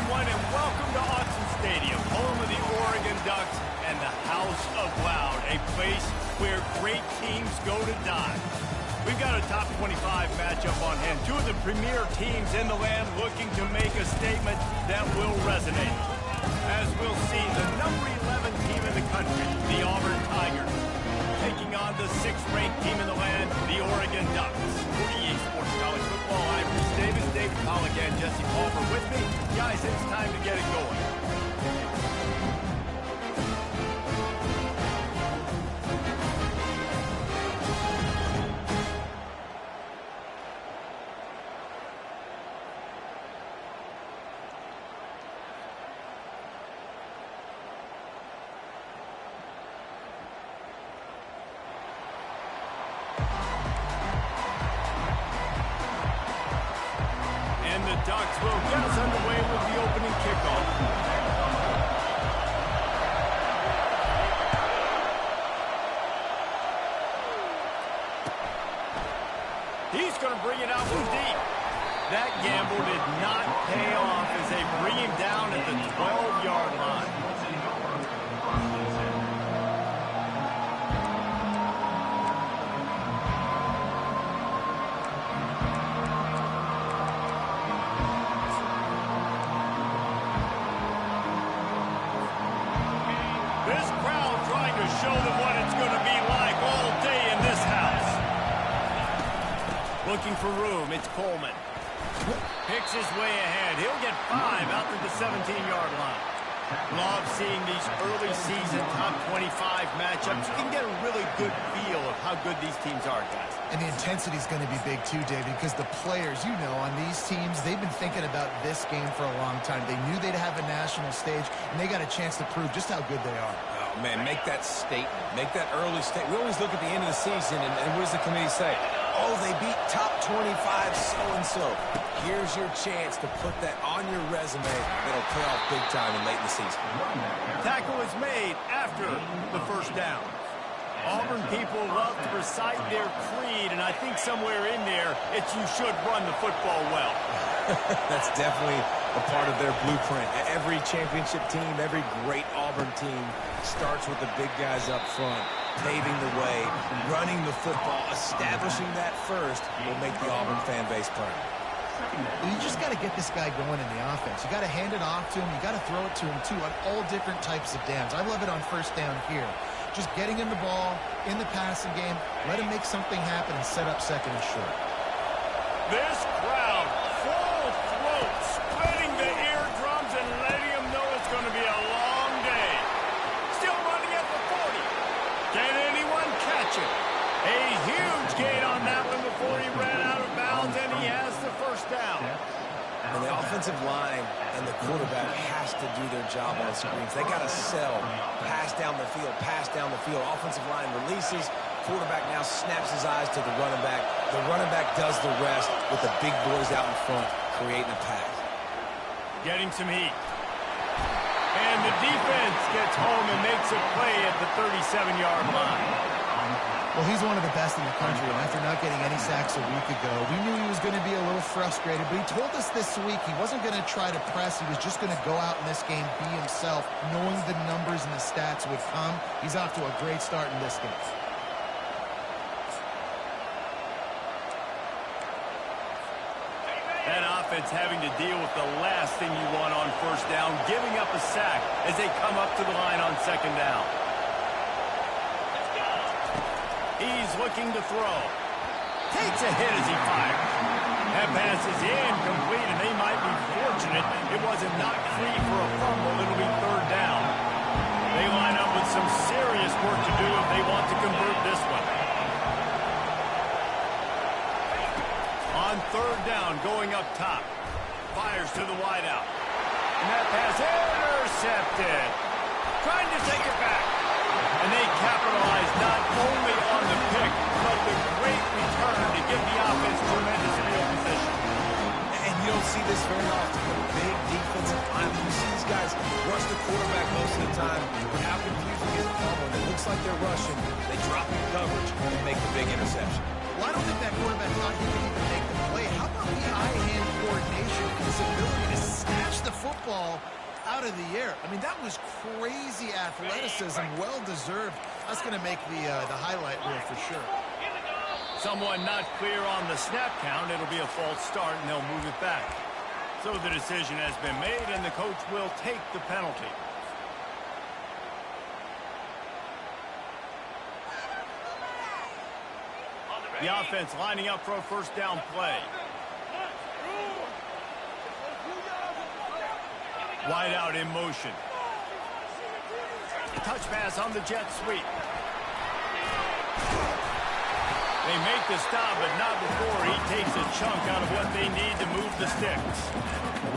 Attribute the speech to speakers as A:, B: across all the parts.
A: everyone, and welcome to Autzen Stadium, home of the Oregon Ducks and the House of Loud, a place where great teams go to die. We've got a top 25 matchup on hand. Two of the premier teams in the land looking to make a statement that will resonate. As we'll see, the number 11 team in the country, the Auburn Tigers, taking on the 6th-ranked team in the land, the Oregon Ducks. 48 Sports College Football. I'm Bruce Davis, David Pollack, and Jesse Palmer with me. Guys, it's time to get it going. The Ducks will get us underway with the opening kickoff. He's going to bring it out from deep. That gamble did not pay off as they bring him down at the 12-yard line. Show them what it's going to be like all day in this house. Looking for room, it's Coleman. Picks his way ahead. He'll get 5 out to the 17-yard line. Love seeing these early season top 25 matchups. You can get a really good feel of how good these teams are, guys.
B: And the intensity is going to be big too, David, because the players, you know, on these teams, they've been thinking about this game for a long time. They knew they'd have a national stage, and they got a chance to prove just how good they are.
C: Oh, man, make that statement. Make that early statement. We always look at the end of the season, and what does the committee say? Oh, they beat top 25 so-and-so. Here's your chance to put that on your resume. That'll pay off big time in late in the season.
A: Tackle is made after the first down. Auburn people love to recite their creed, and I think somewhere in there, it's you should run the football well.
C: That's definitely a part of their blueprint. Every championship team, every great Auburn team starts with the big guys up front, paving the way, running the football, establishing that first will make the Auburn fan base proud.
B: You just got to get this guy going in the offense. You got to hand it off to him. You got to throw it to him, too, on all different types of downs. I love it on first down here. Just getting him the ball in the passing game, let him make something happen and set up second and short.
A: This crowd, full throat, spreading the eardrums and letting them know it's going to be a long day. Still running at the 40. Can anyone catch him? A huge gain on that one before he ran out of bounds, and he has the first down.
C: And the offensive line and the quarterback has to do their job on screens. They got to sell, pass down the field, pass down the field. Offensive line releases. Quarterback now snaps his eyes to the running back. The running back does the rest with the big boys out in front, creating a pass.
A: Getting some heat. And the defense gets home and makes a play at the 37-yard line.
B: Well, he's one of the best in the country, and after not getting any sacks a week ago, we knew he was going to be a little frustrated, but he told us this week he wasn't going to try to press. He was just going to go out in this game, be himself, knowing the numbers and the stats would come. He's off to a great start in this game.
A: That offense having to deal with the last thing you want on first down, giving up a sack as they come up to the line on second down. He's looking to throw. Takes a hit as he fires. That pass is incomplete, and they might be fortunate it wasn't knocked free for a fumble. It'll be third down. They line up with some serious work to do if they want to convert this one. On third down, going up top. Fires to the wideout. And that pass intercepted. Trying to take it back. And they capitalize not only on the pick, but the great return to give the offense tremendous field position.
C: And you don't see this very often. A big defensive line. You see these guys rush the quarterback most of the time. But how confusing is it when it looks like they're rushing, they drop in coverage and make the big interception.
B: A lot of don't think that quarterback thought he could even make the play. How about the eye-hand coordination and his ability to snatch the football out of the air? I mean, that was crazy athleticism, well-deserved. That's going to make the highlight reel for sure.
A: Someone not clear on the snap count. It'll be a false start, and they'll move it back. So the decision has been made, and the coach will take the penalty. The offense lining up for a first down play. Wide out in motion. Touch pass on the jet sweep. They make the stop, but not before he takes a chunk out of what they need to move the sticks.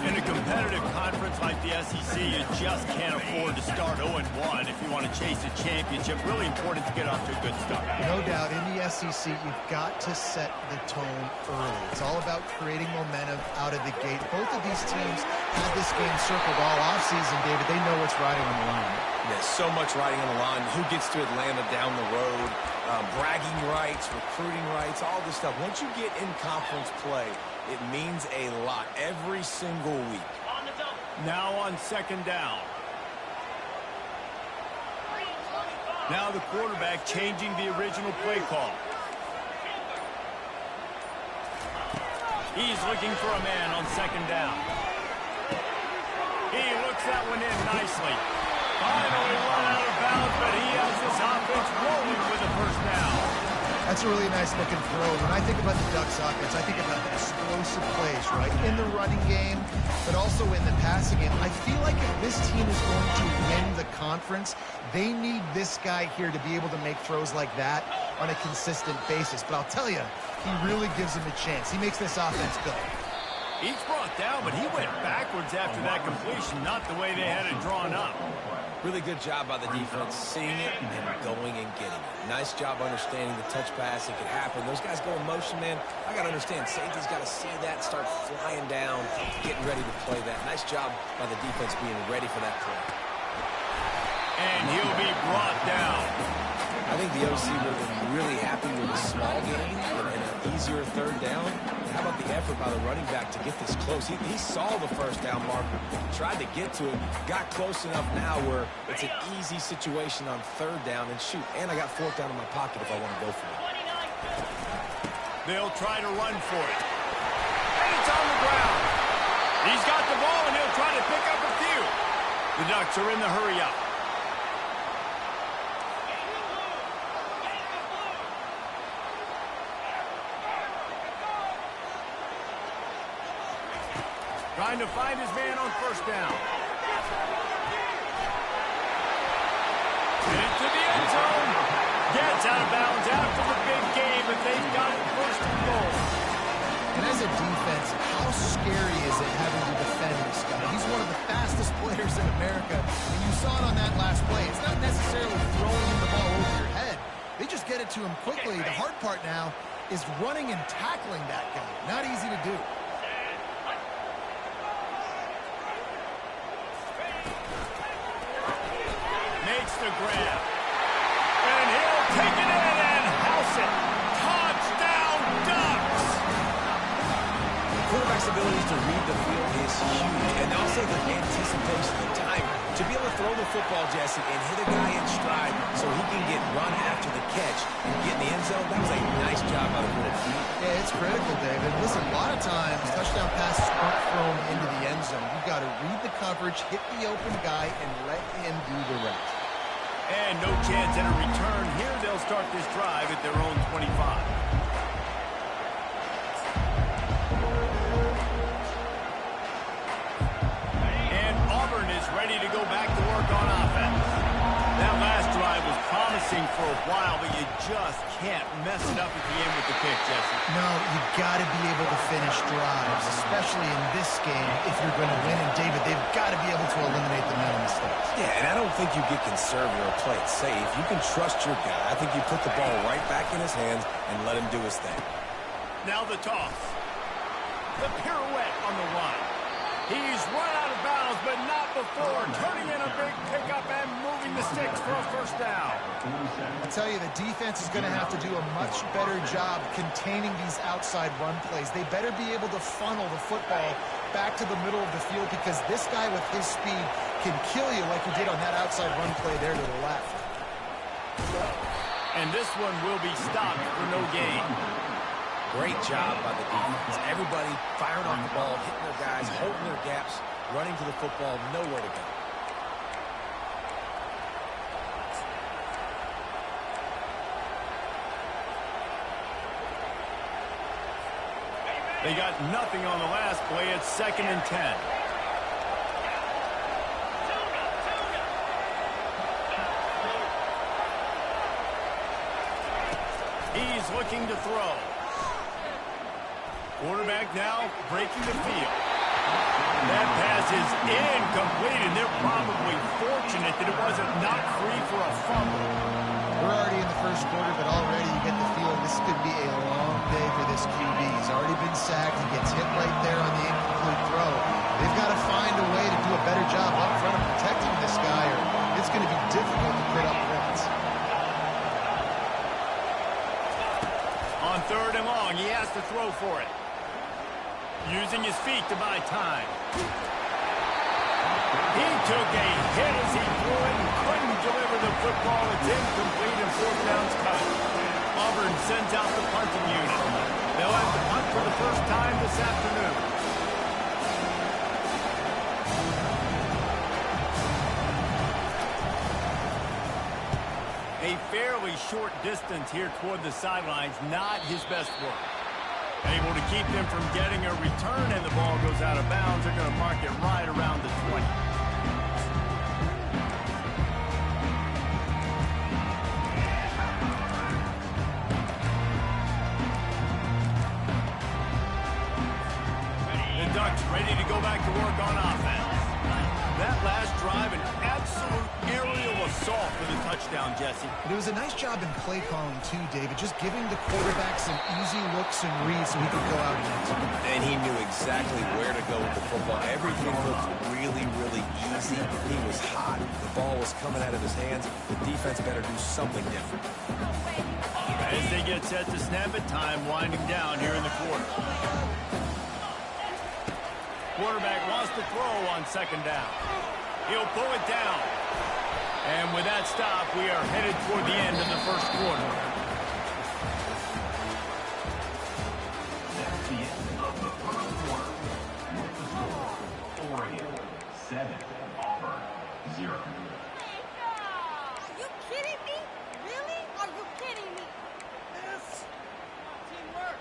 A: In a competitive conference like the SEC, you just can't afford to start 0-1 if you want to chase a championship. Really important to get off to a good start.
B: No doubt, in the SEC, you've got to set the tone early. It's all about creating momentum out of the gate. Both of these teams had this game circled all offseason, David. They know what's riding on the line.
C: There's so much riding on the line. Who gets to Atlanta down the road? Bragging rights, recruiting rights, all this stuff. Once you get in conference play, it means a lot every single week.
A: Now on second down. Now the quarterback changing the original play call. He's looking for a man on second down. He looks that one in nicely. Finally run out of bounds, but he has this offense rolling with a first down.
B: That's a really nice looking throw. When I think about the Ducks offense, I think about the explosive plays, right? In the running game, but also in the passing game. I feel like if this team is going to win the conference, they need this guy here to be able to make throws like that on a consistent basis. But I'll tell you, he really gives him a chance. He makes this offense go.
A: He's brought down, but he went backwards after that completion, not the way they had it drawn up.
C: Really good job by the defense, seeing it and going and getting it. Nice job understanding the touch pass. It could happen. Those guys go in motion, man. I got to understand, safety's got to see that, start flying down, getting ready to play that. Nice job by the defense being ready for that play.
A: And he'll be brought down.
C: I think the OC would have been really happy with a small gain and an easier third down. How about the effort by the running back to get this close? He saw the first down marker, tried to get to it, got close enough now where it's an easy situation on third down. And shoot, and I got fourth down in my pocket if I want to go for it.
A: They'll try to run for it. And it's on the ground. He's got the ball, and he'll try to pick up a few. The Ducks are in the hurry-up. Trying to find his man on first down. Into the end zone. Gets out of bounds after the big game, but they've got it first and goal.
B: And as a defense, how scary is it having to defend this guy? He's one of the fastest players in America, and you saw it on that last play. It's not necessarily throwing him the ball over your head. They just get it to him quickly. The hard part now is running and tackling that guy. Not easy to do.
A: Makes the grab. And he'll take it in and house it. Touchdown, Ducks!
C: The quarterback's ability to read the field is huge, and also the anticipation, the time to be able to throw the football, Jesse, and hit a guy in stride so he can get run after the catch and get in the end zone. That was a nice job by the quarterback.
B: Yeah, it's critical, David. Listen, a lot of times touchdown passes aren't thrown into the end zone. You've got to read the coverage, hit the open guy, and let him do the rest.
A: And no chance at a return here. They'll start this drive at their own 25. And Auburn is ready to go back to work on offense. That last drive was promising for a while, but you just can't mess it up at the end with the pick, Jesse.
B: No, you got to be able to finish drives, especially in this game if you're going to win. And, David, they've got to be able to eliminate the mental mistakes.
C: Yeah, and I don't think you get conservative or play it safe. You can trust your guy. I think you put the ball right back in his hands and let him do his thing.
A: Now the toss. The pirouette on the run. He's run out of bounds, but not before. Turning in a big pickup and moving the sticks for a first down.
B: I tell you, the defense is going to have to do a much better job containing these outside run plays. They better be able to funnel the football back to the middle of the field because this guy with his speed can kill you like he did on that outside run play there to the left.
A: And this one will be stopped for no gain.
C: Great job by the defense. Everybody firing off the ball, hitting their guys, holding their gaps, running to the football, nowhere to go.
A: They got nothing on the last play. It's 2nd and 10. He's looking to throw. Quarterback now breaking the field. That pass is incomplete, and they're probably fortunate that it wasn't knocked free for a fumble.
B: We're already in the first quarter, but already you get the feeling this could be a long day for this QB. He's already been sacked. He gets hit right there on the incomplete throw. They've got to find a way to do a better job up front of protecting this guy, or it's going to be difficult to put up points.
A: On 3rd and long, he has to throw for it. Using his feet to buy time. He took a hit as he threw it and couldn't deliver the football. It's incomplete and 4th down's cut. Auburn sends out the punting unit. They'll have to punt for the first time this afternoon. A fairly short distance here toward the sidelines, not his best work. Able to keep them from getting a return, and the ball goes out of bounds. They're going to mark it right around the 20. The Ducks ready to go back to work on offense. That last drive, an absolute aerial assault for the touchdown, Jesse.
B: It was a nice job in play calling, too, David, just giving the quarterback some easy looks and reads so he could go out and answer.
C: And he knew exactly where to go with the football. Everything looked really, really easy. He was hot. The ball was coming out of his hands. The defense better do something different.
A: As they get set to snap it, time winding down here in the quarter. Quarterback wants to throw on 2nd down. He'll pull it down. And with that stop, we are headed toward the end of the first quarter.
D: That's the end of the first quarter. With the score, Oregon 7, Auburn 0.
E: Are you kidding me? Really? Are you kidding me? Yes. Teamwork.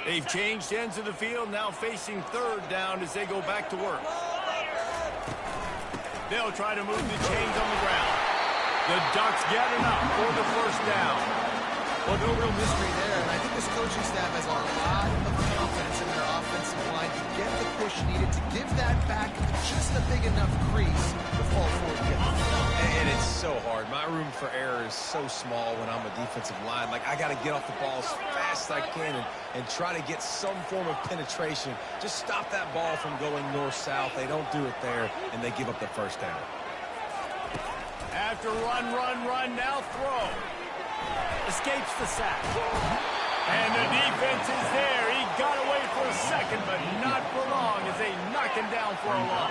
A: They've changed ends of the field, now facing 3rd down as they go back to work. They'll try to move the chains on the ground. The Ducks get enough for the first down.
B: Well, no real mystery there, and I think this coaching staff has a lot of confidence in their offensive line to get the push needed, to give that back just a big enough crease to fall forward and get the ball.
C: And it's so hard. My room for error is so small when I'm a defensive line. Like, I got to get off the ball as fast as I can and try to get some form of penetration. Just stop that ball from going north-south. They don't do it there, and they give up the first down.
A: After run, now throw. Escapes the sack. And the defense is there. He got away for a second, but not for long as they knock him down for a loss.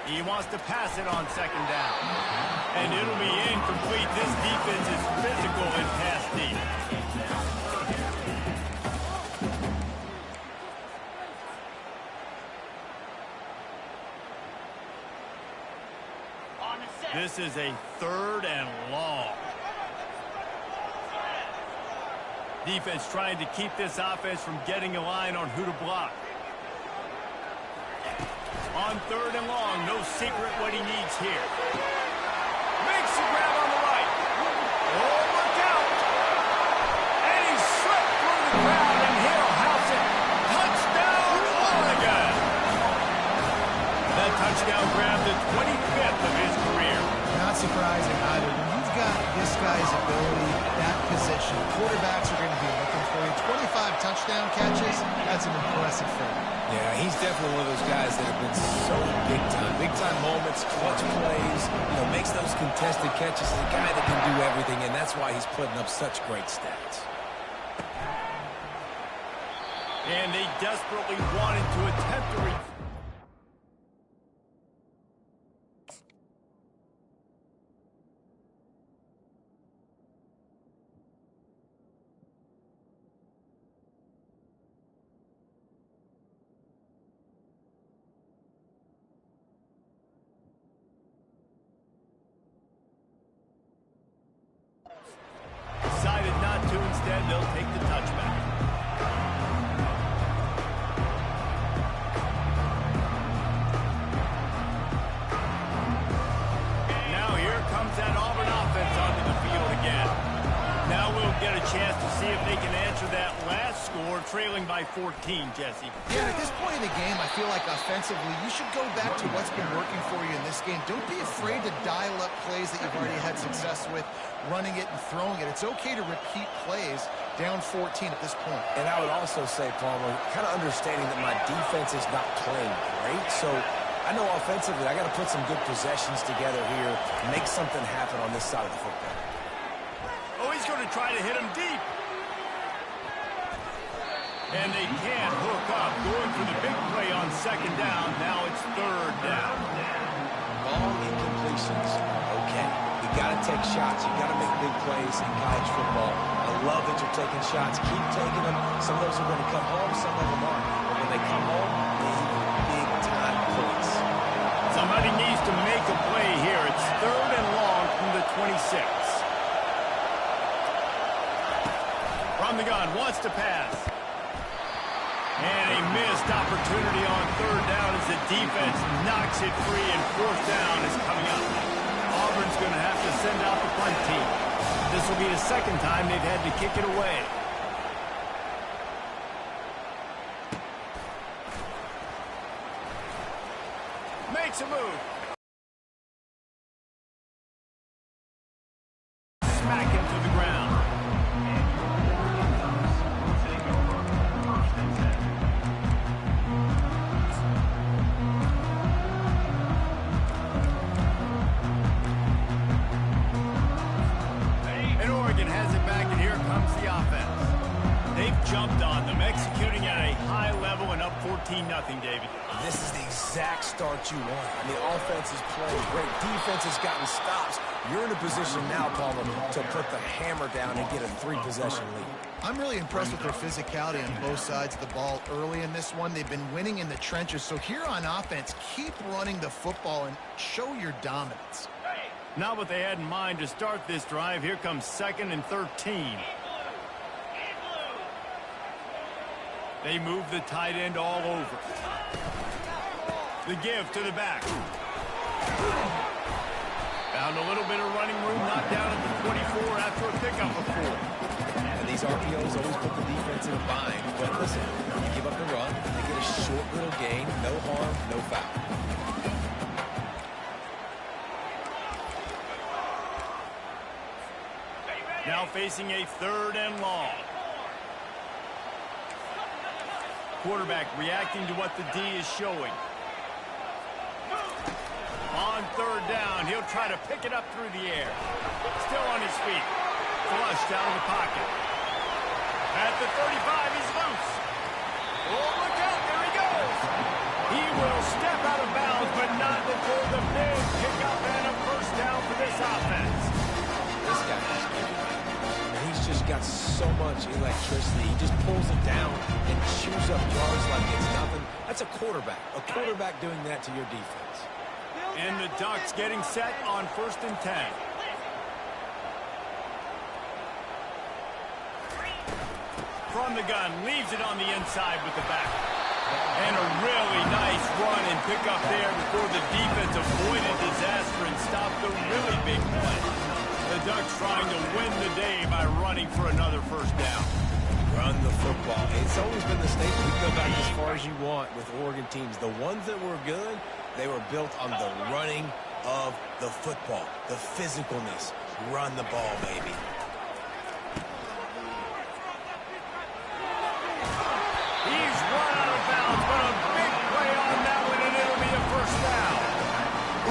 A: He wants to pass it on 2nd down. And it'll be incomplete. This defense is physical and pass deep. This is a 3rd and long. Defense trying to keep this offense from getting a line on who to block. On 3rd and long, no secret what he needs here. Makes the grab on the right. Oh, look out! And he slipped through the crowd, and he'll house it. Touchdown, Oregon! That touchdown grab, the 25th of his career.
B: Not surprising either. When you've got this guy's ability, that position, quarterbacks are going to be looking for you. 25 touchdown catches, that's an impressive thing.
C: Yeah, he's definitely one of those guys that have been so big time. Big time moments, clutch plays, makes those contested catches. He's a guy that can do everything, and that's why he's putting up such great stats.
A: And they desperately wanted to attempt to decided not to. Instead, they'll take the touchback. Now here comes that Auburn offense onto the field again. Now we'll get a chance to see if they can answer that last score, trailing by 14, Jesse.
B: Yeah, at this point in the game, I feel like offensively, you should go back to what's been working for you in this game. Don't be afraid to dial up plays that you've already had success with, running it and throwing it. It's okay to repeat plays down 14 at this point.
C: And I would also say, Palmer, kind of understanding that my defense is not playing great, so I know offensively I got to put some good possessions together here, make something happen on this side of the football.
A: Oh, he's going to try to hit him deep. And they can't hook up. Going for the big play on second down. Now it's third down.
C: Long incompletions. Okay. You got to take shots. You got to make big plays in college football. I love that you're taking shots. Keep taking them. Some of those are going to come home. Some of them aren't. But when they come home, they need big-time points.
A: Somebody needs to make a play here. It's third and long from the 26. From the gun, wants to pass. And a missed opportunity on third down as the defense knocks it free, and fourth down is coming up. Auburn's going to have to send out the punt team. This will be the second time they've had to kick it away. Makes a move. Smack him to the ground. And Oregon has it back, and here comes the offense. They've jumped on them, executing at a high level and up 14-0, David.
C: This is the exact start you want. I mean, offense is playing great. Defense has gotten stops. You're in a position now, Palmer, to put the hammer down and get a 3-possession lead.
B: I'm really impressed with their physicality on both sides of the ball early in this one. They've been winning in the trenches. So here on offense, keep running the football and show your dominance.
A: Not what they had in mind to start this drive. Here comes 2nd and 13. They move the tight end all over. The give to the back. Found a little bit of running room, knocked down at the 24 after a pickup of 4.
C: And these RPOs always put the defense in a bind. But listen, you give up the run, they get a short little gain, no harm, no foul.
A: Now facing a 3rd and long. Quarterback reacting to what the D is showing. On 3rd down, he'll try to pick it up through the air. Still on his feet. Flushed out of the pocket. At the 35, he's loose. Oh, look out, there he goes. He will step out of bounds, but not before the big pickup and a first down for this offense.
C: This guy is good. He's just got so much electricity. He just pulls it down and chews up yards like it's nothing. That's a quarterback. A quarterback doing that to your defense.
A: And the Ducks getting set on 1st and 10. From the gun, leaves it on the inside with the back. And a really nice run and pick up there before the defense avoided disaster and stopped the really big play. The Ducks trying to win the day by running for another first down.
C: Run the football. It's always been the staple. You can go back as far as you want with Oregon teams. The ones that were good, they were built on the running of the football, the physicalness, Run the ball, baby.
A: He's run out of bounds, but a big play on that one, and it'll be a first down.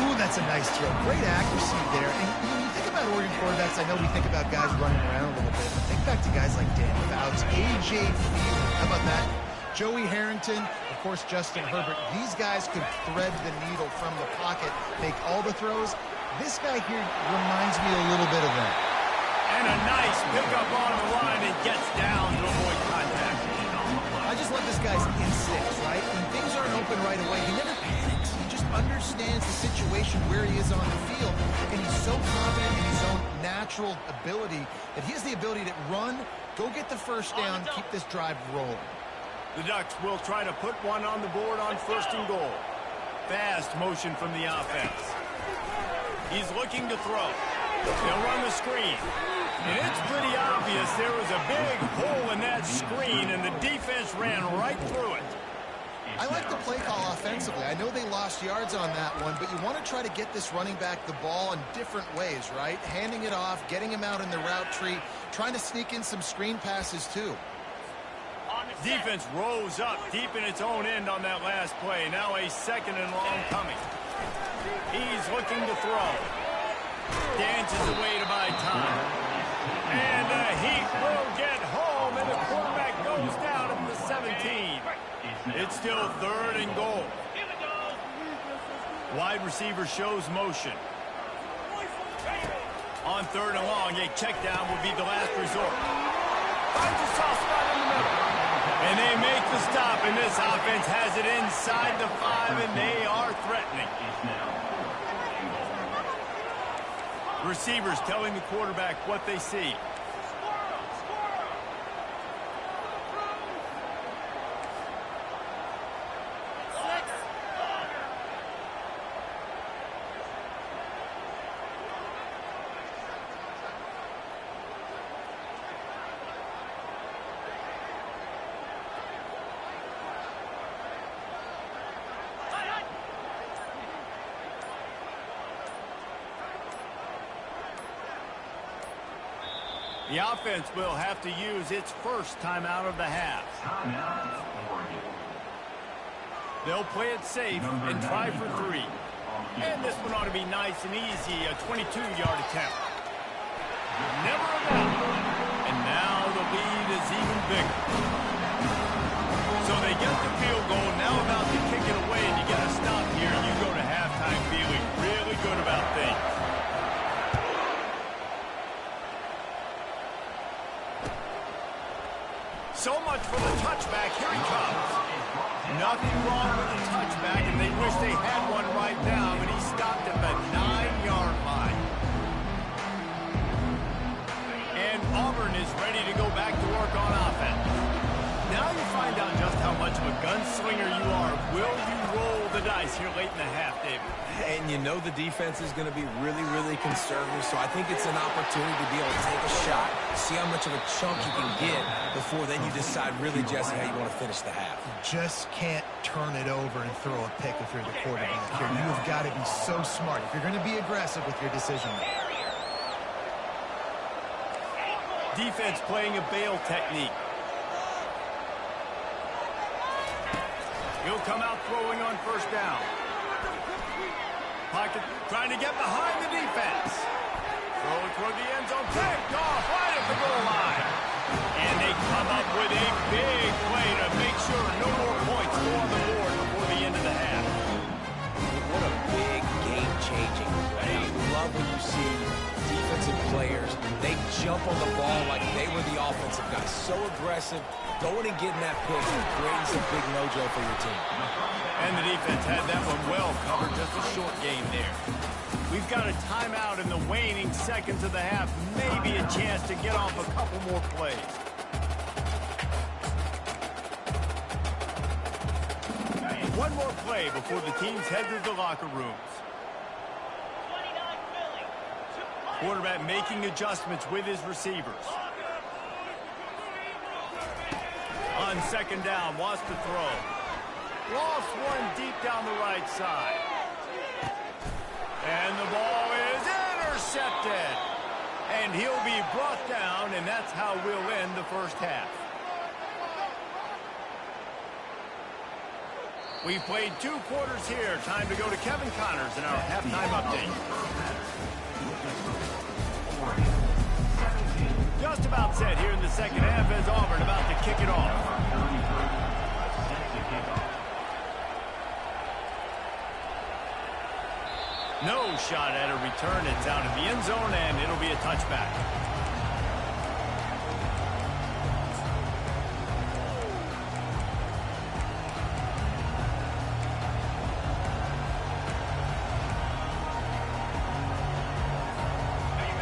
B: Ooh, that's a nice throw. Great accuracy there. And when you think about Oregon quarterbacks, I know we think about guys running around a little bit, but think back to guys like Dan Fouts, A.J. Fiedler. How about that? Joey Harrington, of course, Justin Herbert. These guys could thread the needle from the pocket, make all the throws. This guy here reminds me a little bit of that.
A: And a nice pickup on the line and gets down to avoid contact.
B: I just love this guy's instincts, right? When things aren't open right away, he never panics. He just understands the situation where he is on the field, and he's so confident in his own natural ability that he has the ability to run, go get the first down, keep this drive rolling.
A: The Ducks will try to put one on the board on 1st and goal. Fast motion from the offense. He's looking to throw. They'll run the screen. And it's pretty obvious there was a big hole in that screen, and the defense ran right through it.
B: I like the play call offensively. I know they lost yards on that one, but you want to try to get this running back the ball in different ways, right? Handing it off, getting him out in the route tree, trying to sneak in some screen passes too.
A: Defense rose up deep in its own end on that last play. Now a 2nd and long coming. He's looking to throw. Dances away to buy time. And he will get home, and the quarterback goes down at the 17. It's still 3rd and goal. Wide receiver shows motion. On 3rd and long, a check down will be the last resort. Finds a soft spot in the middle. And they make the stop, and this offense has it inside the 5, and they are threatening. Receivers telling the quarterback what they see. The offense will have to use its first timeout of the half. They'll play it safe and try for 3. And this one ought to be nice and easy, a 22-yard attempt. Never a doubt. And now the lead is even bigger. So they get the field goal, now about to kick it away, and you get a stop here. You go to halftime feeling really good about things. So much for the touchback. Here he comes. Nothing wrong with the touchback, and they wish they had one right now, but he stopped at the 9-yard line. And Auburn is ready to go back to work on offense. Now you find out just how much of a gunslinger you are. Will you roll the dice here late in the half, David?
C: And you know the defense is going to be really, really conservative, so I think it's an opportunity to be able to take a shot, see how much of a chunk you can get before then you decide really, Jesse, how you want to finish the half.
B: Just can't turn it over and throw a pick if you're the quarterback here. You have got to be so smart if you're going to be aggressive with your decision.
A: Defense playing a bail technique. He'll come out throwing on 1st down. Pocket trying to get behind the defense. Throw toward the end zone. Picked off right at the goal line. And they come up with a big play to make sure no more points go on the board before the end of the half.
C: What a big game-changing play. I love when you see defensive players, they jump on the ball like they were the offensive guys. So aggressive, going and getting that pick and creating some big mojo for your team.
A: And the defense had that one well covered, just a short game there. We've got a timeout in the waning seconds of the half. Maybe a chance to get off a couple more plays. One more play before the teams head to the locker rooms. Quarterback making adjustments with his receivers. On 2nd down, wants to throw. Lost one deep down the right side. And the ball is intercepted. And he'll be brought down, and that's how we'll end the first half. We've played 2 quarters here. Time to go to Kevin Connors in our halftime update. Just about set here in the second half as Auburn about to kick it off. No shot at a return. It's out of the end zone, and it'll be a touchback.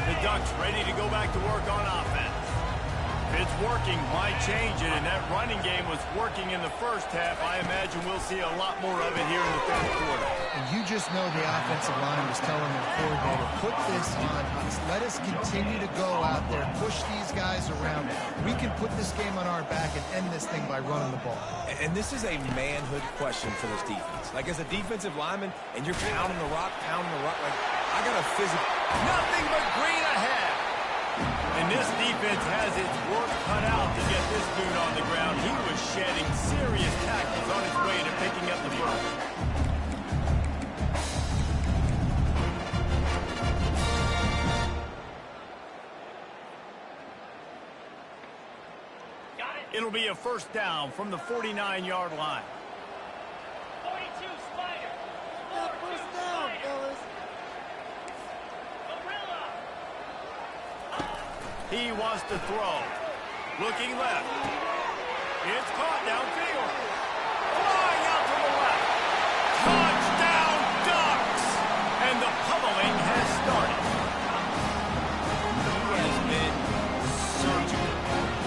A: The Ducks ready to go back to work on offense. If it's working, why change it? And that running game was working in the first half. I imagine we'll see a lot more of it here in the third quarter.
B: And you just know the offensive line was telling their coordinator, put this on us. Let us continue to go out there, push these guys around. We can put this game on our back and end this thing by running the ball.
C: And this is a manhood question for this defense. Like, as a defensive lineman, and you're pounding the rock, like, I got a physical...
A: Nothing but green ahead. And this defense has its work cut out to get this dude on the ground. He was shedding serious tackles on his way to picking up the first. It'll be a first down from the 49-yard line.
E: 42 Spider. First down, fellas.
A: He wants to throw. Looking left. It's caught downfield. Flying out to the left. Touchdown, Ducks! And the pummeling has started. He has been surgical.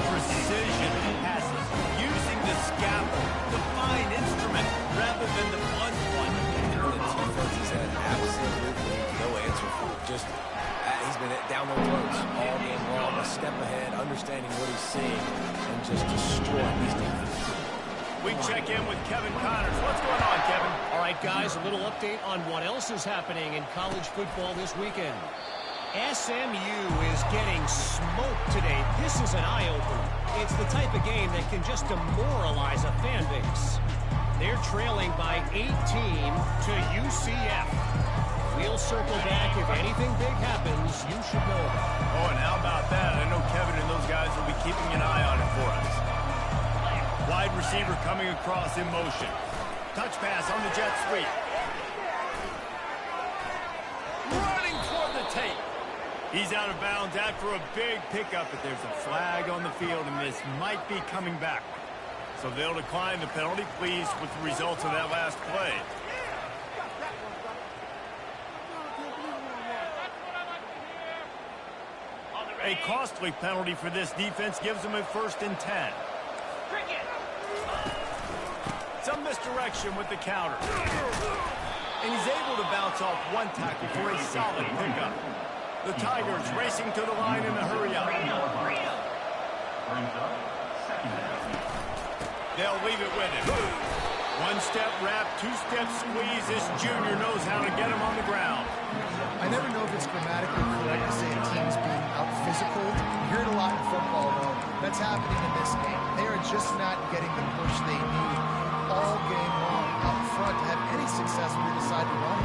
A: Precision passes. Using the scaffold. The fine instrument rather than the blunt one.
C: And the defense has had absolutely no answer for it. Just... he's been down their throats all game long, a step ahead, understanding what he's seeing, and just destroying these defenses.
A: We check in with Kevin Connors. What's going on, Kevin?
F: All right, guys, a little update on what else is happening in college football this weekend. SMU is getting smoked today. This is an eye-opener. It's the type of game that can just demoralize a fan base. They're trailing by 18 to UCF. We'll circle back. If anything big happens, you should know about it.
A: Oh, and how about that? I know Kevin and those guys will be keeping an eye on it for us. Wide receiver coming across in motion. Touch pass on the jet sweep. Running toward the tape. He's out of bounds after a big pickup, but there's a flag on the field, and this might be coming back. So they'll decline the penalty. Pleased with the results of that last play. A costly penalty for this defense gives them a 1st and 10. Some misdirection with the counter. And he's able to bounce off one tackle for a solid pickup. The Tigers racing to the line in the hurry-up. They'll leave it with him. 1-step wrap, 2-step squeeze. This junior knows how to get him on the ground.
B: I never know if it's grammatically correct to say a team's being out-physical. You hear it a lot in football, though. That's happening in this game. They are just not getting the push they need all game long up front to have any success when they decide to run.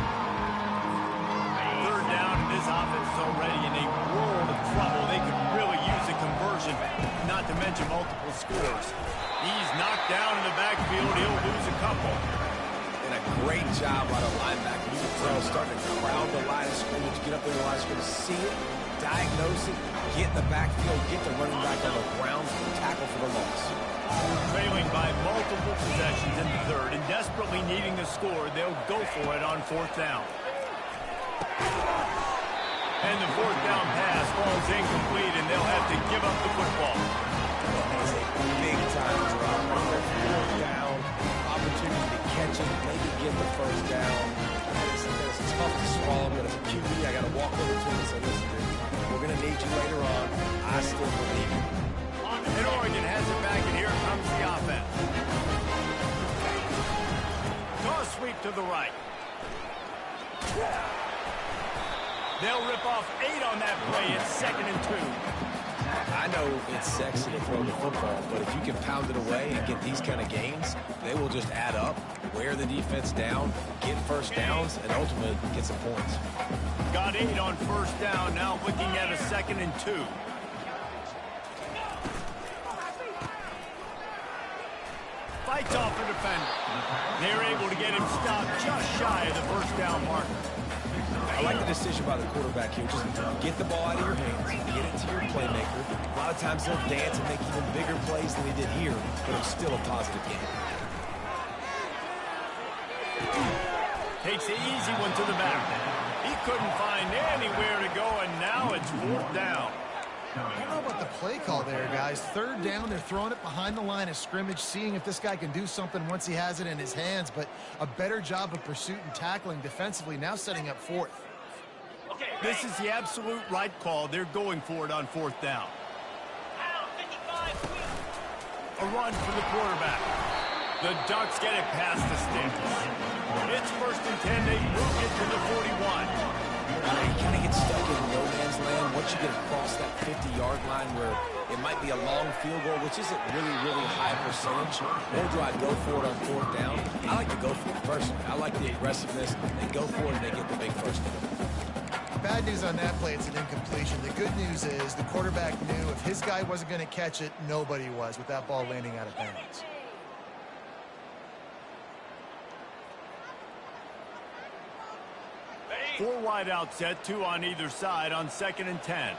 A: 3rd down, and this offense is already in a world of trouble. They could really use a conversion, not to mention multiple scores. He's knocked down in the backfield. He'll lose a couple.
C: And a great job by the linebacker. You can tell starting to crowd the line of scrimmage, get up there the line of scrimmage, see it, diagnose it, get in the backfield, get the running back on the ground, tackle for the loss.
A: Trailing by multiple possessions in the 3rd and desperately needing the score, they'll go for it on 4th down. And the 4th down pass falls incomplete, and they'll have to give up the football.
C: That's a big-time drop right there. 4th down, opportunity to catch it, maybe get the 1st down. It's tough to swallow, but as a QB, I got to walk over to him and say, listen, dude, we're going to need you later on. I still believe you.
A: And Oregon has it back, and here comes the offense. Toss sweep to the right. They'll rip off 8 on that play. It's 2nd and 2.
C: I know it's sexy to throw the football, but if you can pound it away and get these kind of gains, they will just add up, wear the defense down, get first downs, and ultimately get some points.
A: Got 8 on 1st down. Now looking at a 2nd and 2. Fights off the defender. They're able to get him stopped just shy of the 1st down marker.
C: I like the decision by the quarterback here. Just get the ball out of your hands, get it to your playmaker. A lot of times they'll dance and make even bigger plays than they did here, but it's still a positive game.
A: Takes the easy one to the back. He couldn't find anywhere to go, and now it's 4th down.
B: I don't know about the play call there, guys. 3rd down, they're throwing it behind the line of scrimmage, seeing if this guy can do something once he has it in his hands, but a better job of pursuit and tackling defensively, now setting up 4th.
A: This is the absolute right call. They're going for it on 4th down. A run for the quarterback. The Ducks get it past the sticks. It's 1st and 10. They move it to the 41.
C: You kind of get stuck in no man's land once you get across that 50-yard line where it might be a long field goal, which isn't really high percentage. Or do I go for it on 4th down? I like to go for it personally. I like the aggressiveness. They go for it and they get the big first down.
B: Bad news on that play, it's an incompletion. The good news is the quarterback knew if his guy wasn't going to catch it, nobody was with that ball landing out of bounds.
A: Four wide out set, 2 on either side on 2nd and 10.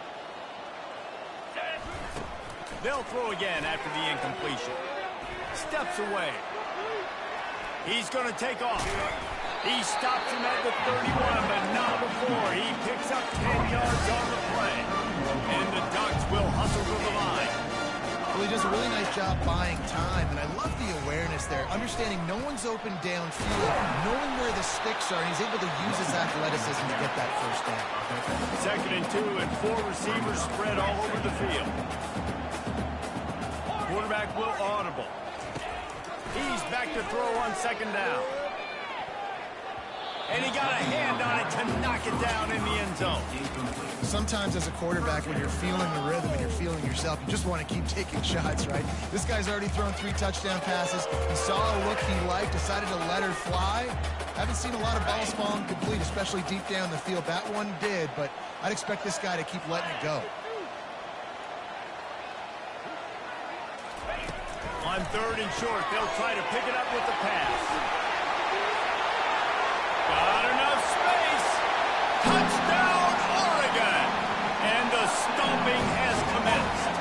A: They'll throw again after the incompletion. Steps away. He's going to take off. He stops him at the 31, but not before. He picks up 10 yards on the play. And the Ducks will hustle to the line.
B: Well, he does a really nice job buying time, and I love the awareness there, understanding no one's open downfield, knowing where the sticks are, and he's able to use his athleticism to get that 1st down.
A: 2nd and 2, and 4 receivers spread all over the field. Quarterback will audible. He's back to throw on 2nd down. And he got a hand on it to knock it down in the end zone.
B: Sometimes as a quarterback, when you're feeling the rhythm and you're feeling yourself, you just want to keep taking shots, right? This guy's already thrown 3 touchdown passes. He saw a look he liked, decided to let her fly. Haven't seen a lot of balls fall incomplete, especially deep down the field. That one did, but I'd expect this guy to keep letting it go.
A: On 3rd and short, they'll try to pick it up with the pass. Got enough space. Touchdown, Oregon. And the stomping has commenced.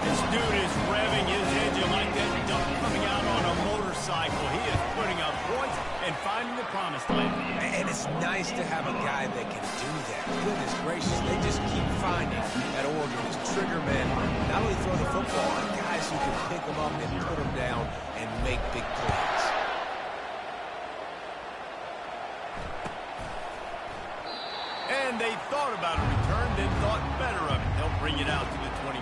A: This dude is revving his engine like that duck coming out on a motorcycle. He is putting up points and finding the promised land.
C: And it's nice to have a guy that can do that. Goodness gracious, they just keep finding at Oregon these trigger men. Not only throw the football, but guys who can pick them up and put them down and make big plays.
A: And they thought about a return, then thought better of it. They'll bring it out to the 25.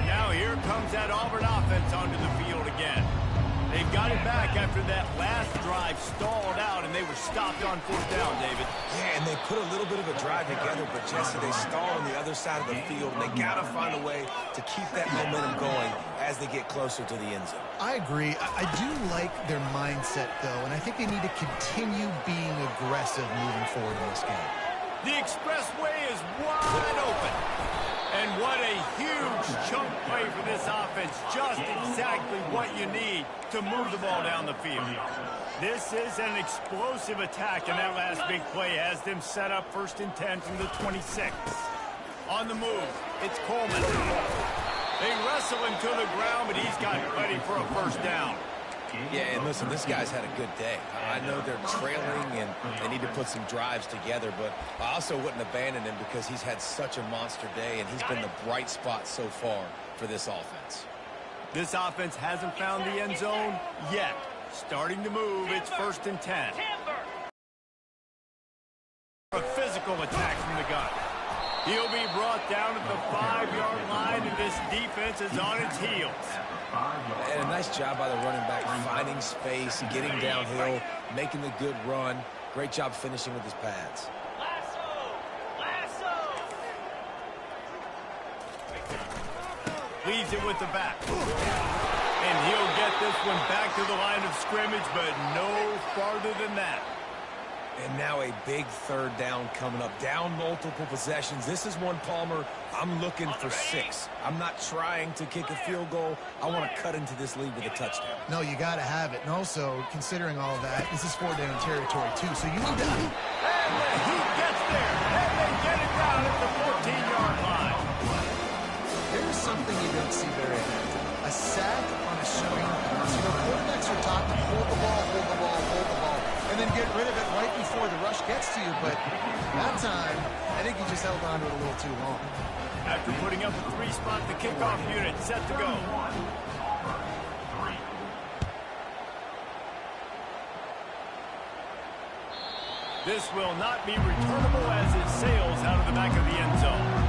A: Now here comes that Auburn offense onto the field again. They've got it back after that last drive stalled out, and they were stopped on 4th down, David.
C: Yeah, and they put a little bit of a drive together, but Jesse, they stalled on the other side of the field, and they got to find a way to keep that momentum going as they get closer to the end zone.
B: I agree. I do like their mindset, though, and I think they need to continue being aggressive moving forward in this game.
A: The expressway is wide open. And what a huge chunk play for this offense. Just exactly what you need to move the ball down the field. This is an explosive attack, and that last big play has them set up 1st and 10 from the 26. On the move, it's Coleman. They wrestle him to the ground, but he's got plenty for a 1st down.
C: Yeah, and listen, this guy's had a good day. I know they're trailing and they need to put some drives together, but I also wouldn't abandon him because he's had such a monster day, and he's been the bright spot so far for this offense.
A: This offense hasn't found the end zone yet. Starting to move, it's 1st and 10. A physical attack from the gun. He'll be brought down at the 5-yard line, and this defense is on its heels.
C: And a nice job by the running back, finding space, getting downhill, making the good run. Great job finishing with his pads.
A: Leaves it with the back. And he'll get this one back to the line of scrimmage, but no farther than that.
C: And now a big third down coming up. Down multiple possessions. This is one, Palmer, I'm looking for 6. I'm not trying to kick a field goal. I want to cut into this lead with a touchdown.
B: No, you got to have it. And also, considering all of that, this is 4-down territory, too. So you need to...
A: And the Heat gets there. And they get it down at the 14-yard line.
B: There's something you don't see very often. A sack on a screen pass. You know, quarterbacks are taught to hold the ball, and then get rid of it right before the rush gets to you. But that time, I think he just held on to it a little too long.
A: After putting up a 3-spot, the kickoff unit set to go. This will not be returnable as it sails out of the back of the end zone.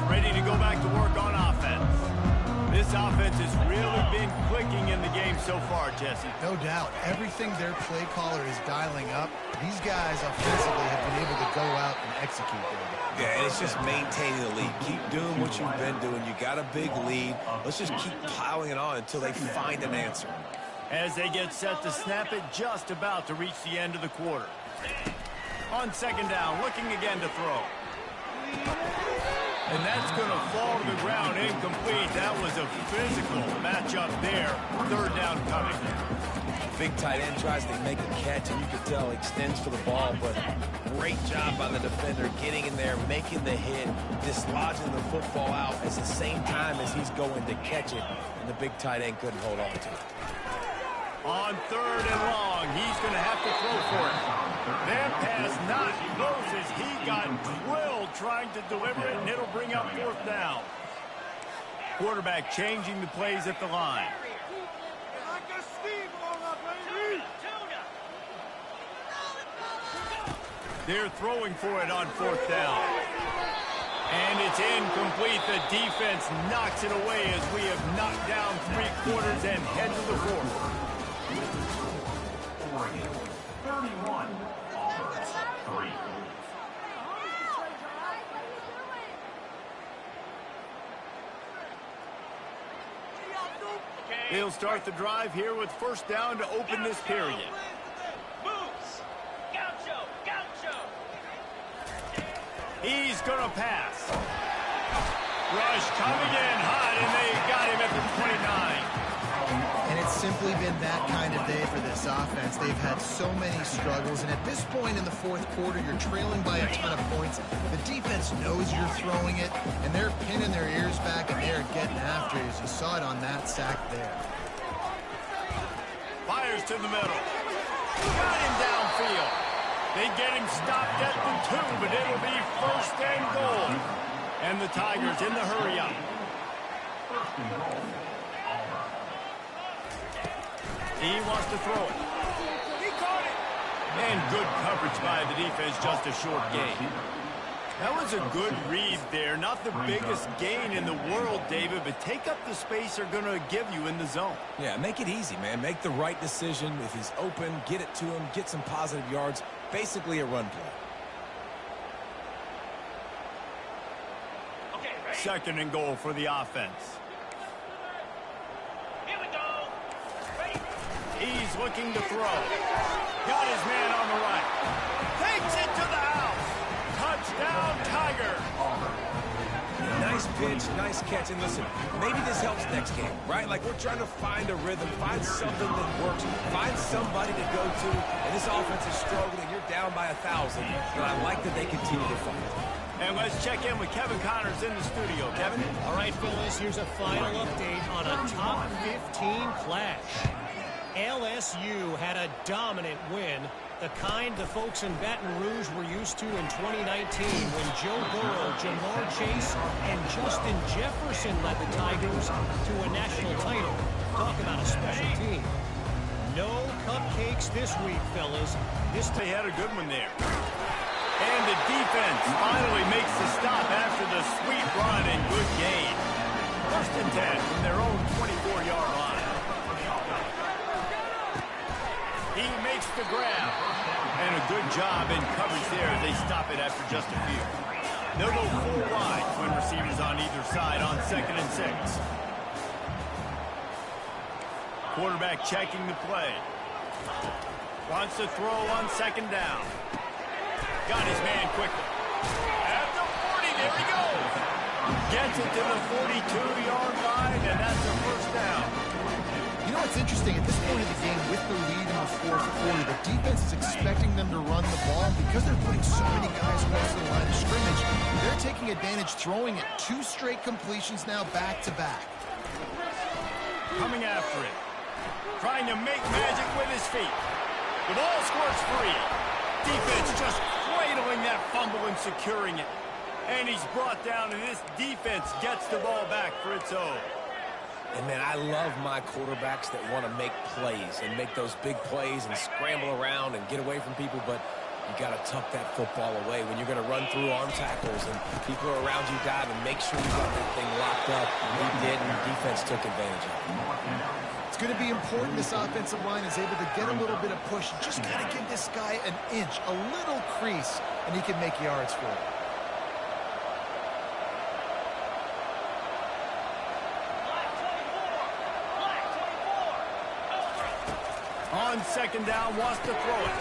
A: Ready to go back to work on offense. This offense has really been clicking in the game so far, Jesse.
B: No doubt. Everything their play caller is dialing up, these guys offensively have been able to go out and execute them.
C: Yeah, and it's just maintaining the lead. Keep doing what you've been doing. You got a big lead. Let's just keep piling it on until they find an answer.
A: As they get set to snap it, just about to reach the end of the quarter. On second down, looking again to throw. And that's going to fall to the ground incomplete. That was a physical matchup there. Third down coming.
C: Big tight end tries to make a catch, and you can tell he extends for the ball, but great job by the defender getting in there, making the hit, dislodging the football out at the same time as he's going to catch it, and the big tight end couldn't hold on to it.
A: On third and long, he's going to have to throw for it. That pass not close as he got drilled trying to deliver it, and it'll bring up fourth down. Quarterback changing the plays at the line. They're throwing for it on fourth down. And it's incomplete. The defense knocks it away as we have knocked down 3 quarters and head to the fourth.
D: Oregon 31, Auburn 3.
A: They'll start the drive here with first down to open this period. He's going to pass. Rush coming in hot, and they got him at the 29.
B: And it's simply been that kind of day for this offense. They've had so many struggles, and at this point in the fourth quarter, you're trailing by a ton of points. The defense knows you're throwing it, and they're pinning their ears back, and they're getting after it, as you saw it on that sack there.
A: Fires to the middle. Got him downfield. They get him stopped at the 2, but it'll be first and goal. And the Tigers in the hurry-up.
D: First and goal, Auburn.
A: He wants to throw it. He caught it. And good coverage by the defense, just a short gain. That was a good read there. Not the biggest gain in the world, David, but take up the space they're going to give you in the zone.
C: Yeah, make it easy, man. Make the right decision. If he's open, get it to him, get some positive yards. Basically a run play.
A: Second and goal for the offense.
G: Here we go. Ready.
A: He's looking to throw. Got his man on the right. Takes it to the house. Touchdown, Tiger.
C: Nice pitch, nice catch. And listen, maybe this helps next game, right? Like we're trying to find a rhythm, find something that works, find somebody to go to. And this offense is struggling. You're down by 1,000. But I like that they continue to fight.
A: And let's check in with Kevin Connors in the studio. Kevin?
F: All right, fellas, here's a final update on a top 15 clash. LSU had a dominant win The kind the folks in Baton Rouge were used to in 2019 when Joe Burrow, Jamar Chase, and Justin Jefferson led the Tigers to a national title. Talk about a special team. No cupcakes this week, fellas.
A: They had a good one there. And the defense finally makes the stop after the sweet run and good gain. 1st and 10 from their own 24-yard line. He makes the grab. And a good job in coverage there as they stop it after just a few. They'll go full wide, twin receivers on either side on 2nd and 6. Quarterback checking the play. Wants to throw on 2nd down. Got his man quickly. At the 40, there he goes. Gets it to the 42-yard line, and that's a 1st down.
B: You know what's interesting? At this point of the game, with the lead in the 4th quarter, the defense is expecting them to run the ball. Because they're putting so many guys close to the line of scrimmage, they're taking advantage, throwing it 2 straight completions now back-to-back.
A: Coming after it. Trying to make magic with his feet. The ball squirts free. Defense just cradling that fumble and securing it. And he's brought down, and this defense gets the ball back for its own.
C: And, man, I love my quarterbacks that want to make plays and make those big plays and scramble around and get away from people, but you got to tuck that football away when you're going to run through arm tackles and people are around you diving. Make sure you got that thing locked up. He did, and the defense took advantage of it.
B: It's going to be important this offensive line is able to get a little bit of push. Just got to give this guy an inch, a little crease, and he can make yards for it.
A: On 2nd down, wants to throw it.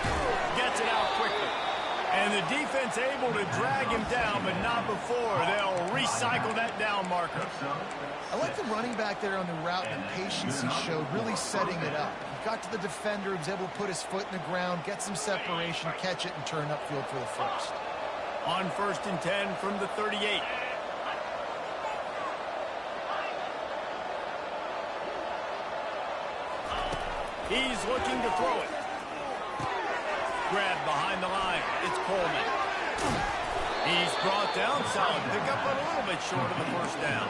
A: Gets it out quickly. And the defense able to drag him down, but not before. They'll recycle that down marker.
B: I like the running back there on the route and the patience he showed, really setting it up. He got to the defender, was able to put his foot in the ground, get some separation, catch it, and turn upfield for the 1st.
A: On 1st and 10 from the 38. He's looking to throw it. Grabbed behind the line. It's Coleman. He's brought down. Solid pickup, but a little bit short of the 1st down.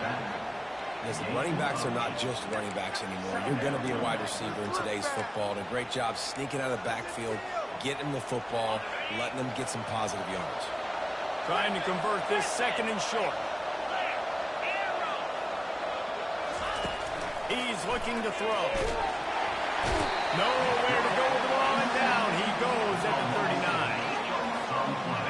C: Listen, running backs are not just running backs anymore. You're going to be a wide receiver in today's football. And a great job sneaking out of the backfield, getting the football, letting them get some positive yards.
A: Trying to convert this 2nd and short. He's looking to throw. Nowhere to go with the ball, and down he goes at the 39.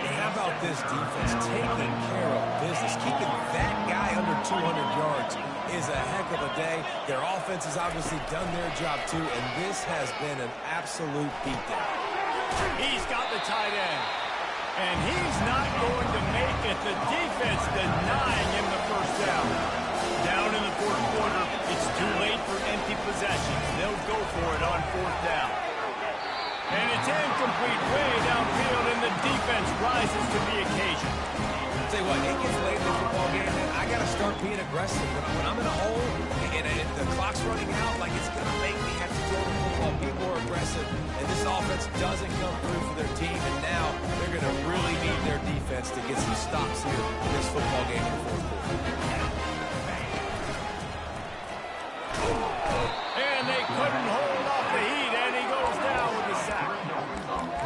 C: And how about this defense taking care of business? Keeping that guy under 200 yards is a heck of a day. Their offense has obviously done their job too, and this has been an absolute beatdown.
A: He's got the tight end, and he's not going to make it. The defense denying him the 1st down. Down in the 4th quarter, it's too late for empty possessions. They'll go for it on 4th down. And it's incomplete way downfield, and the defense rises to the occasion.
C: I'll tell you what, it gets late in the football game, and I got to start being aggressive. When I'm in a hole and the clock's running out, like it's going to make me have to throw the football, be more aggressive. And this offense doesn't come through for their team, and now they're going to really need their defense to get some stops here in this football game in the 4th quarter.
A: And they couldn't hold off the heat, and he goes down with a sack.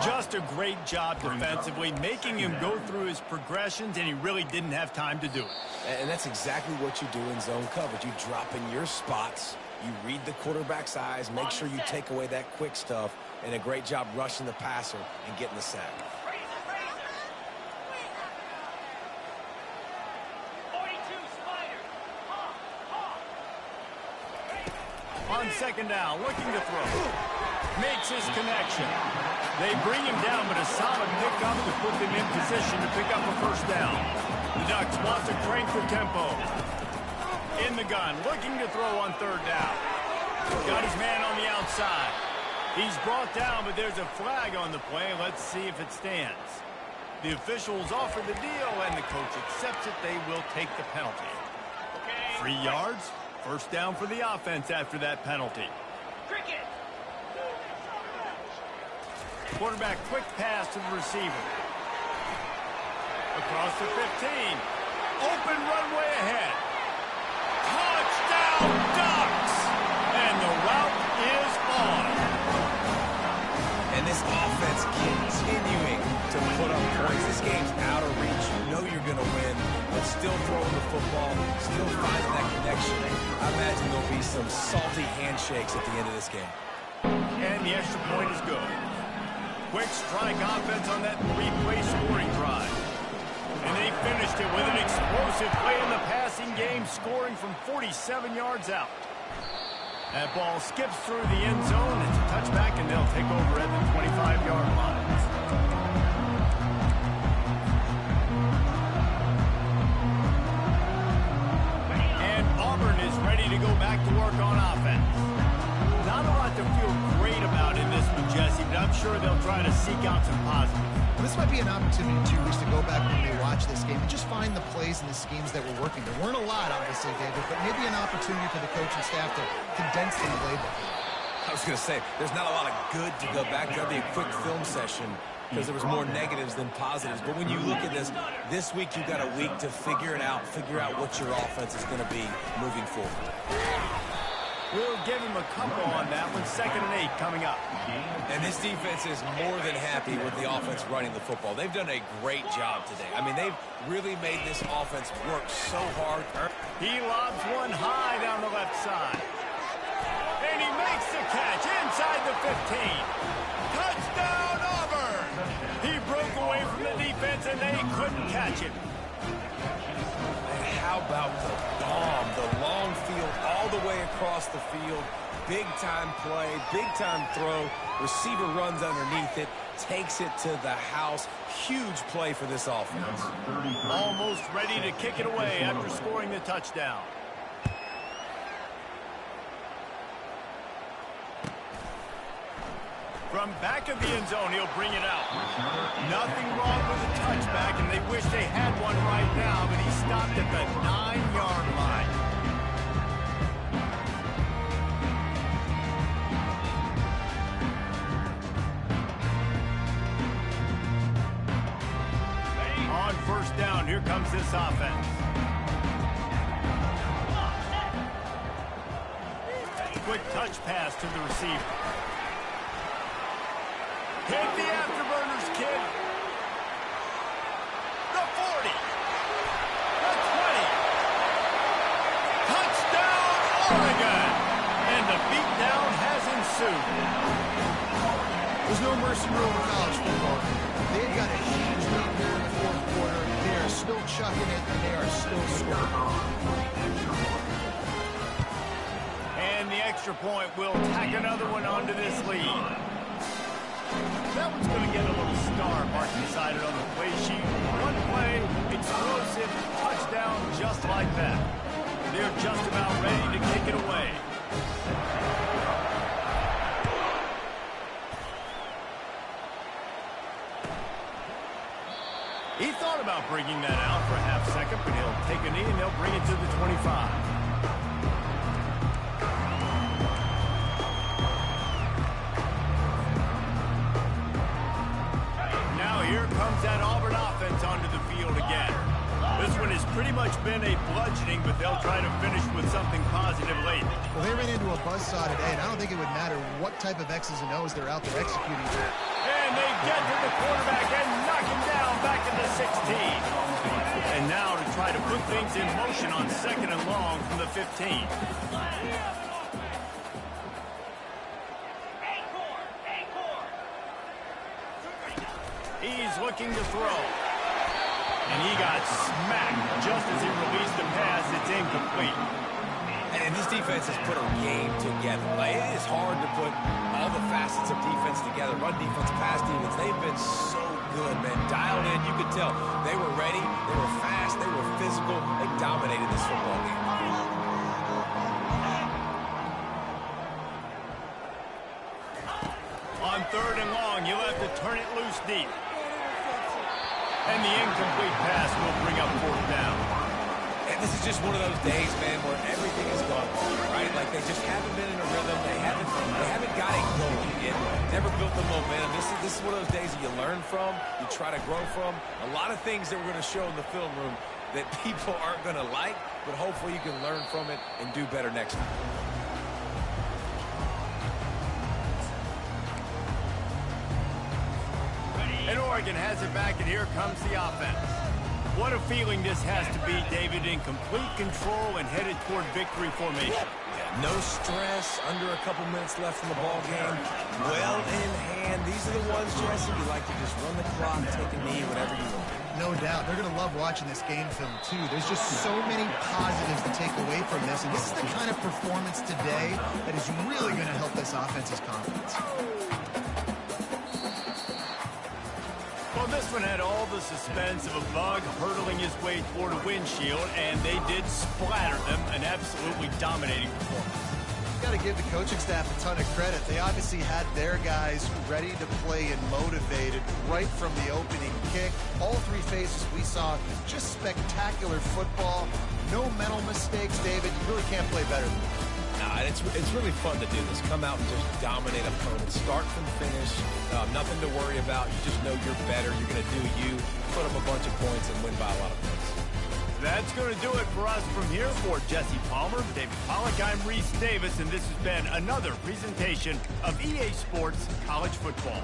A: Just a great job defensively, making him go through his progressions, and he really didn't have time to do it.
C: And that's exactly what you do in zone coverage. You drop in your spots, you read the quarterback's eyes, make sure you take away that quick stuff, and a great job rushing the passer and getting the sack.
A: On 2nd down, looking to throw. Makes his connection. They bring him down, but a solid pickup to put them in position to pick up a 1st down. The Ducks want to crank the tempo. In the gun, looking to throw on 3rd down. Got his man on the outside. He's brought down, but there's a flag on the play. Let's see if it stands. The officials offer the deal, and the coach accepts it. They will take the penalty. 3 yards. 1st down for the offense after that penalty.
G: Cricket.
A: Quarterback quick pass to the receiver. Across the 15. Open runway ahead. Touchdown Ducks! And the route is on.
C: And this offense continuing to put up points. This game's out of reach. You know you're going to win, but still throwing the football, still finding that connection. I imagine there'll be some salty handshakes at the end of this game.
A: And the extra point is good. Quick strike offense on that three-play scoring drive. And they finished it with an explosive play in the passing game, scoring from 47 yards out. That ball skips through the end zone. It's a touchback, and they'll take over at the 25-yard line. And Auburn is ready to go back to work on offense. Not a lot to feel great about in this one, Jesse, but I'm sure they'll try to seek out some positives.
B: Well, this might be an opportunity, too, Reese, to go back when they watch this game and just find the plays and the schemes that were working. There weren't a lot, obviously, David, but maybe an opportunity for the coaching staff to condense the playbook.
C: I was going to say, there's not a lot of good to go back. There'll be a quick film session because there was more negatives than positives. But when you look at this week you got a week to figure it out, figure out what your offense is going to be moving forward.
A: We'll give him a couple on that one. 2nd and 8 coming up.
C: And this defense is more than happy with the offense running the football. They've done a great job today. I mean, they've really made this offense work so hard.
A: He lobs one high down the left side. And he makes the catch inside the 15. Touchdown, Auburn! He broke away from the defense, and they couldn't catch him.
C: And how about the bomb, the long field all the way across the field. Big-time play, big-time throw. Receiver runs underneath it, takes it to the house. Huge play for this offense.
A: Almost ready to kick it away after scoring the touchdown. From back of the end zone, he'll bring it out. Nothing wrong with a touchback, and they wish they had one right now, but he stopped at the 9-yard line. On first down, here comes this offense. Quick touch pass to the receiver. Hit the afterburners, kid. The 40. The 20. Touchdown, Oregon. And the beatdown has ensued.
B: There's no mercy rule in college football. They've got a huge lead here in the 4th quarter. They are still chucking it, and they are still scoring.
A: And the extra point will tack another one onto this lead. That one's going to get a little star mark decided on the play sheet. One play, explosive, touchdown, just like that. They're just about ready to kick it away. He thought about bringing that out for a half second, but he'll take a knee and they'll bring it to the 25. Here comes that Auburn offense onto the field again. This one has pretty much been a bludgeoning, but they'll try to finish with something positive late.
B: Well, they ran into a buzzsaw today, and I don't think it would matter what type of X's and O's they're out there executing.
A: And they get to the quarterback and knock him down back at the 16. And now to try to put things in motion on 2nd and long from the 15. He's looking to throw. And he got smacked just as he released the pass. It's incomplete.
C: And this defense has put a game together. Like, it is hard to put all the facets of defense together. Run defense, pass defense. They've been so good, man. Dialed in, you could tell. They were ready. They were fast. They were physical. They dominated this football game.
A: On 3rd and long, you'll have to turn it loose deep. And the incomplete pass will bring up 4th down.
C: And this is just one of those days, man, where everything has gone wrong, right? Like, they just haven't been in a rhythm. They haven't got it going. And never built the momentum. This is one of those days that you learn from, you try to grow from. A lot of things that we're going to show in the film room that people aren't going to like, but hopefully you can learn from it and do better next time.
A: And Oregon has it back, and here comes the offense. What a feeling this has to be, David, in complete control and headed toward victory formation.
C: No stress, under a couple minutes left in the ball game. Well in hand. These are the ones, Jesse, you like to just run the clock, take a knee, whatever you want.
B: No doubt. They're going to love watching this game film, too. There's just so many positives to take away from this, and this is the kind of performance today that is really going to help this offense's confidence.
A: Well, this one had all the suspense of a bug hurtling his way toward a windshield, and they did splatter them, an absolutely dominating performance.
B: Got to give the coaching staff a ton of credit. They obviously had their guys ready to play and motivated right from the opening kick. All three phases we saw, just spectacular football. No mental mistakes, David. You really can't play better than that.
C: And it's really fun to do this. Come out and just dominate opponents. Start from finish. Nothing to worry about. You just know you're better. You're going to do you. Put up a bunch of points and win by a lot of points.
A: That's going to do it for us from here. For Jesse Palmer, David Pollack, I'm Reese Davis, and this has been another presentation of EA Sports College Football.